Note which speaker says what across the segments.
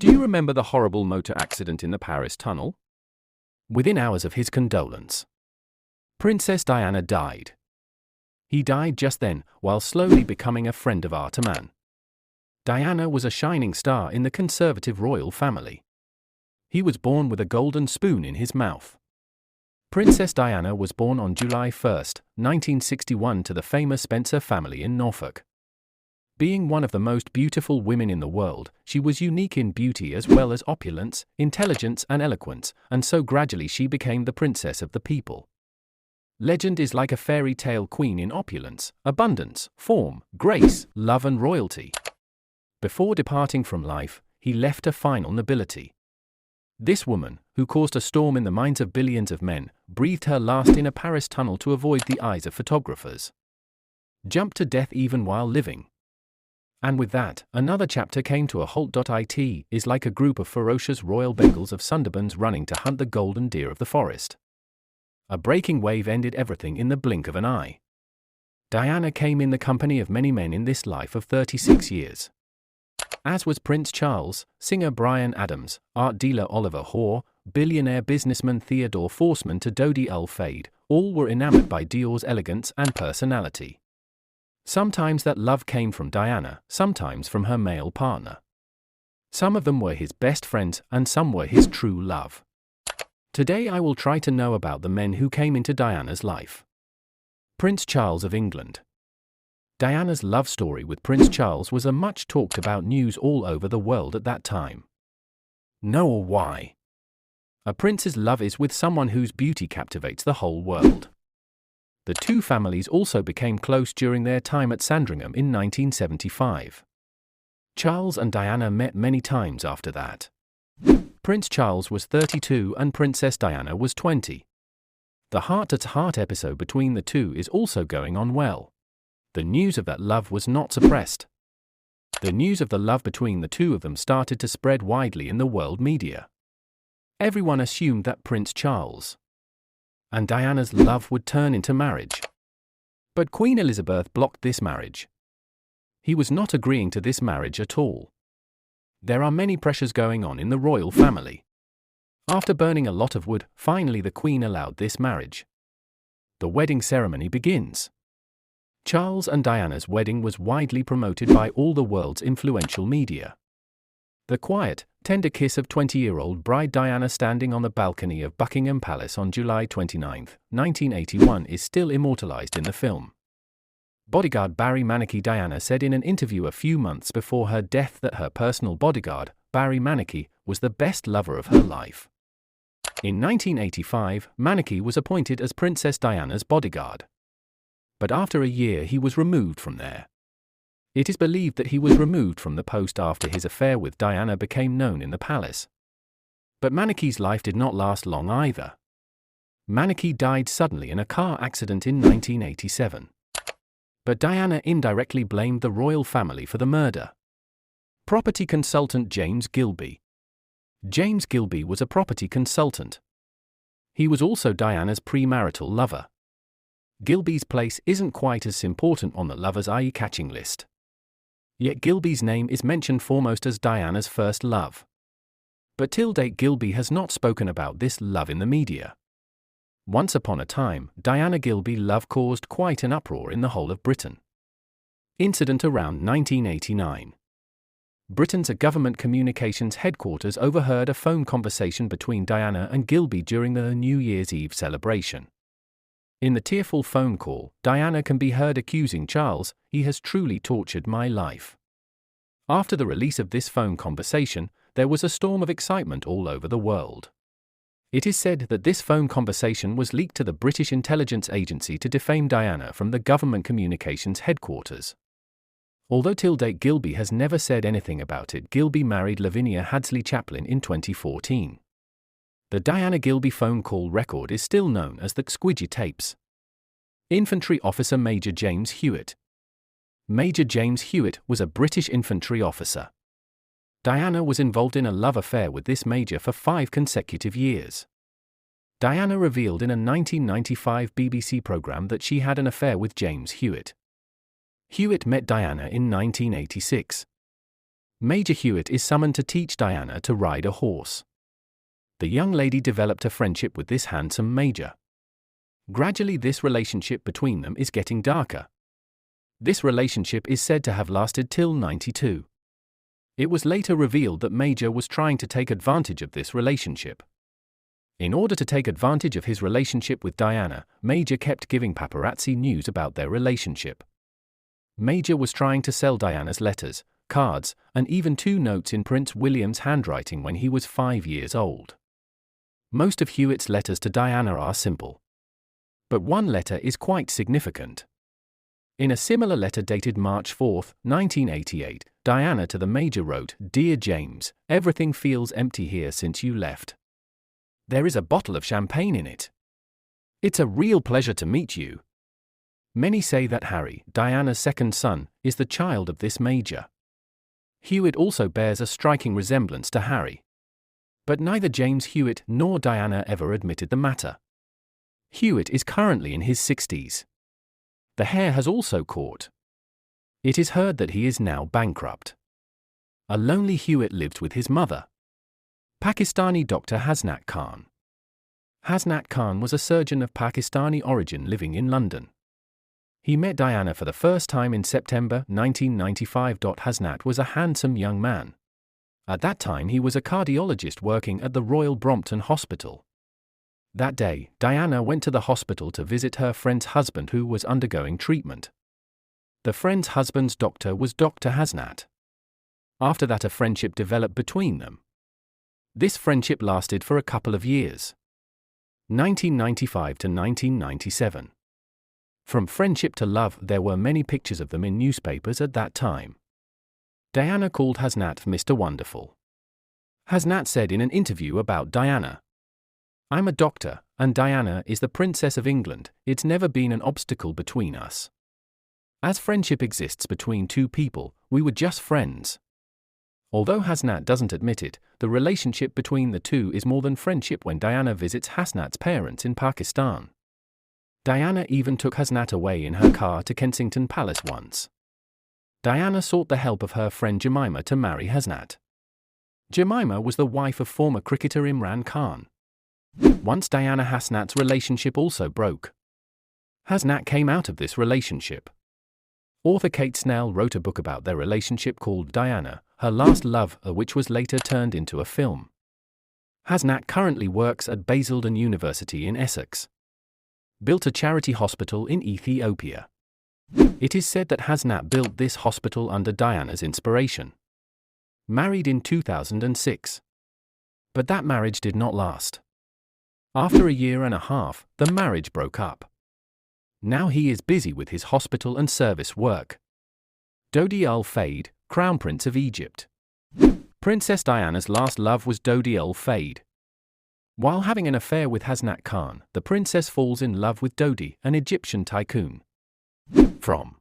Speaker 1: Do you remember the horrible motor accident in the Paris tunnel? Within hours of his condolence, Princess Diana died. He died just then, while slowly becoming a friend of art man. Diana was a shining star in the conservative royal family. He was born with a golden spoon in his mouth. Princess Diana was born on July 1, 1961 to the famous Spencer family in Norfolk. Being one of the most beautiful women in the world, she was unique in beauty as well as opulence, intelligence and eloquence, and so gradually she became the princess of the people. Legend is like a fairy tale queen in opulence, abundance, form, grace, love and royalty. Before departing from life, he left a final nobility. This woman, who caused a storm in the minds of billions of men, breathed her last in a Paris tunnel to avoid the eyes of photographers. Jumped to death even while living. And with that, another chapter came to a halt. It is like a group of ferocious royal Bengals of Sundarbans running to hunt the golden deer of the forest. A breaking wave ended everything in the blink of an eye. Diana came in the company of many men in this life of 36 years. As was Prince Charles, singer Bryan Adams, art dealer Oliver Hoare, billionaire businessman Theodore Forsman to Dodi Fayed, all were enamored by Dior's elegance and personality. Sometimes that love came from Diana, sometimes from her male partner. Some of them were his best friends and some were his true love. Today I will try to know about the men who came into Diana's life. Prince Charles of England. Diana's love story with Prince Charles was a much talked about news all over the world at that time. Know or why? A prince's love is with someone whose beauty captivates the whole world. The two families also became close during their time at Sandringham in 1975. Charles and Diana met many times after that. Prince Charles was 32 and Princess Diana was 20. The heart-to-heart episode between the two is also going on well. The news of that love was not suppressed. The news of the love between the two of them started to spread widely in the world media. Everyone assumed that Prince Charles and Diana's love would turn into marriage. But Queen Elizabeth blocked this marriage. He was not agreeing to this marriage at all. There are many pressures going on in the royal family. After burning a lot of wood, finally the Queen allowed this marriage. The wedding ceremony begins. Charles and Diana's wedding was widely promoted by all the world's influential media. The quiet, tender kiss of 20-year-old bride Diana standing on the balcony of Buckingham Palace on July 29, 1981 is still immortalized in the film. Bodyguard Barry Mannaki Diana said in an interview a few months before her death that her personal bodyguard, Barry Mannaki, was the best lover of her life. In 1985, Mannaki was appointed as Princess Diana's bodyguard. But after a year he was removed from there. It is believed that he was removed from the post after his affair with Diana became known in the palace. But Mannaki's life did not last long either. Mannaki died suddenly in a car accident in 1987. But Diana indirectly blamed the royal family for the murder. Property consultant James Gilby. James Gilby was a property consultant. He was also Diana's premarital lover. Gilby's place isn't quite as important on the lovers' eye-catching list. Yet Gilby's name is mentioned foremost as Diana's first love. But till date Gilby has not spoken about this love in the media. Once upon a time, Diana Gilby love caused quite an uproar in the whole of Britain. Incident around 1989. Britain's government communications headquarters overheard a phone conversation between Diana and Gilby during the New Year's Eve celebration. In the tearful phone call, Diana can be heard accusing Charles, "He has truly tortured my life." After the release of this phone conversation, there was a storm of excitement all over the world. It is said that this phone conversation was leaked to the British intelligence agency to defame Diana from the government communications headquarters. Although till date Gilby has never said anything about it, Gilby married Lavinia Hadsley Chaplin in 2014. The Diana Gilby phone call record is still known as the Squidgy tapes. Infantry Officer Major James Hewitt. Major James Hewitt was a British infantry officer. Diana was involved in a love affair with this major for 5 consecutive years. Diana revealed in a 1995 BBC programme that she had an affair with James Hewitt. Hewitt met Diana in 1986. Major Hewitt is summoned to teach Diana to ride a horse. The young lady developed a friendship with this handsome major. Gradually, this relationship between them is getting darker. This relationship is said to have lasted till 92. It was later revealed that Major was trying to take advantage of this relationship. In order to take advantage of his relationship with Diana, Major kept giving paparazzi news about their relationship. Major was trying to sell Diana's letters, cards, and even 2 notes in Prince William's handwriting when he was 5 years old. Most of Hewitt's letters to Diana are simple. But one letter is quite significant. In a similar letter dated March 4, 1988, Diana to the Major wrote, "Dear James, everything feels empty here since you left. There is a bottle of champagne in it. It's a real pleasure to meet you." Many say that Harry, Diana's second son, is the child of this Major. Hewitt also bears a striking resemblance to Harry. But neither James Hewitt nor Diana ever admitted the matter. Hewitt is currently in his 60s. The hair has also caught. It is heard that he is now bankrupt. A lonely Hewitt lived with his mother, Pakistani Dr. Hasnat Khan. Hasnat Khan was a surgeon of Pakistani origin living in London. He met Diana for the first time in September 1995. Hasnat was a handsome young man. At that time he was a cardiologist working at the Royal Brompton Hospital. That day, Diana went to the hospital to visit her friend's husband who was undergoing treatment. The friend's husband's doctor was Dr. Hasnat. After that, a friendship developed between them. This friendship lasted for a couple of years. 1995 to 1997. From friendship to love, there were many pictures of them in newspapers at that time. Diana called Hasnat Mr. Wonderful. Hasnat said in an interview about Diana, "I'm a doctor, and Diana is the Princess of England. It's never been an obstacle between us. As friendship exists between 2 people, we were just friends." Although Hasnat doesn't admit it, the relationship between the two is more than friendship when Diana visits Hasnat's parents in Pakistan. Diana even took Hasnat away in her car to Kensington Palace once. Diana sought the help of her friend Jemima to marry Hasnat. Jemima was the wife of former cricketer Imran Khan. Once Diana Hasnat's relationship also broke. Hasnat came out of this relationship. Author Kate Snell wrote a book about their relationship called Diana, Her Last Love, which was later turned into a film. Hasnat currently works at Basildon University in Essex. Built a charity hospital in Ethiopia. It is said that Hasnat built this hospital under Diana's inspiration. Married in 2006. But that marriage did not last. After a year and a half, the marriage broke up. Now he is busy with his hospital and service work. Dodi Al-Fayed, Crown Prince of Egypt. Princess Diana's last love was Dodi Al-Fayed. While having an affair with Hasnat Khan, the princess falls in love with Dodi, an Egyptian tycoon. From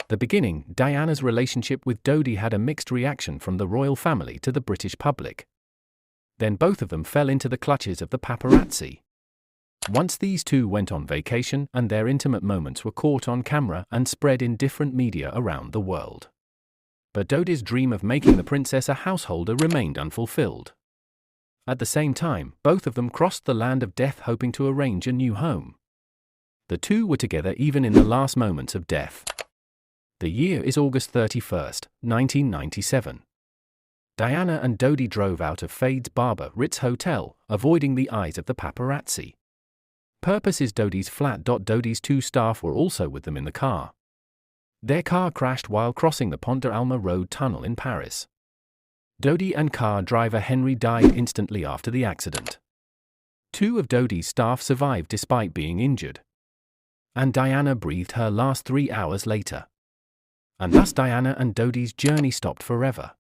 Speaker 1: the beginning, Diana's relationship with Dodi had a mixed reaction from the royal family to the British public. Then both of them fell into the clutches of the paparazzi. Once these two went on vacation, and their intimate moments were caught on camera and spread in different media around the world. But Dodi's dream of making the princess a householder remained unfulfilled. At the same time, both of them crossed the land of death hoping to arrange a new home. The two were together even in the last moments of death. The year is August 31st, 1997. Diana and Dodi drove out of Fayed's Barber Ritz Hotel, avoiding the eyes of the paparazzi. Purpose is Dodi's flat. Dodi's 2 staff were also with them in the car. Their car crashed while crossing the Pont de Alma Road tunnel in Paris. Dodi and car driver Henry died instantly after the accident. 2 of Dodi's staff survived despite being injured. And Diana breathed her last 3 hours later. And thus Diana and Dodi's journey stopped forever.